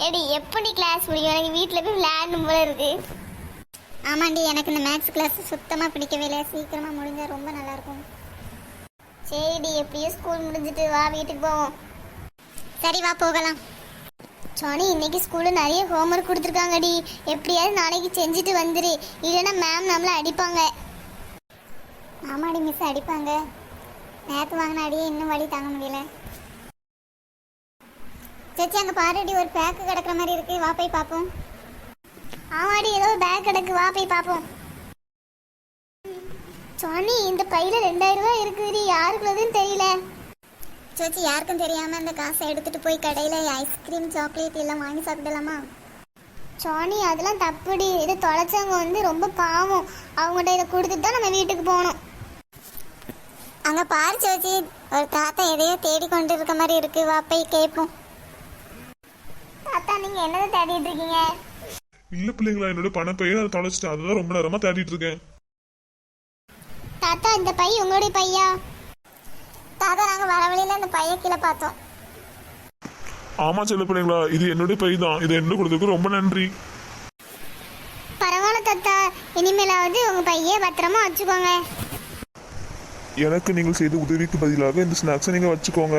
ஏடி எப்படி கிளாஸ் முடியும்? எனக்கு வீட்டில் போய் விளையாடணும் போல இருக்கு. ஆமாண்டி, எனக்கு இந்த மேக்ஸ் கிளாஸ் சுத்தமாக பிடிக்கவே இல்லை. சீக்கிரமாக முடிஞ்சால் ரொம்ப நல்லாயிருக்கும். சரிடி, எப்படியோ ஸ்கூல் முடிஞ்சிட்டு வா, வீட்டுக்கு போவோம். சரி வா போகலாம். சோனி, இன்னைக்கு ஸ்கூலில் நிறைய ஹோம்ஒர்க் கொடுத்துருக்காங்கடி. எப்படியாவது நாளைக்கு செஞ்சுட்டு வந்துரு, இல்லைன்னா மேம் நம்மளை அடிப்பாங்க. ஆமாடி, மிஸ் அடிப்பாங்க. நேற்று வாங்கின அடியே இன்னும் வழி தாங்க முடியல. சேச்சி, அங்கே பாருடி, ஒரு பேக்கு கிடக்கிற மாதிரி இருக்கு. வா போய் பார்ப்போம். ஆமாடி, ஏதோ ஒரு பேக் கிடக்கு, வா போய் பார்ப்போம். சோனி, இந்த பையில 2000 ரூபாய் இருக்குதுடி. யாருக்குள்ளதுன்னு தெரியல. சேச்சி, யாருக்கும் தெரியாமல் அந்த காசை எடுத்துகிட்டு போய் கடையில் ஐஸ்கிரீம் சாக்லேட் எல்லாம் வாங்கி சாப்பிடலாமா? சோனி, அதெல்லாம் தப்புடி. இதை தொலைச்சவங்க வந்து ரொம்ப பாவம். அவங்கள்ட்ட இதை கொடுத்துட்டு தான் நம்ம வீட்டுக்கு போகணும். அங்கே பாரு சேச்சி, ஒரு தாத்தா எதையோ தேடி கொண்டு இருக்க மாதிரி இருக்கு. வா போய் கேட்போம். தாத்தா, நீங்க என்னதை தேடிட்டு இருக்கீங்க? இல்ல பிள்ளைங்களா, என்னோட பணப்பையை நான் தொலைச்சிட்டேன். அதுதான் ரொம்ப நேரமா தேடிட்டு இருக்கேன். தாத்தா, இந்த பை உங்களுடைய பையா? தாத்தா, நாங்கள் வர வழியில் அந்த பைய கீழே பார்த்தோம். ஆமா செல்ல பிள்ளைங்களா, இது என்னுடைய பை தான். இதை என்ன கொடுத்ததுக்கு ரொம்ப நன்றி. பரவாயில்ல தாத்தா, இனிமேலாவது உங்க பைய பத்திரமா வச்சுக்கோங்க. எனக்கு நீங்கள் செய்த உதவிக்கு பதிலாக இந்த ஸ்நாக்ஸை நீங்க வச்சுக்கோங்க.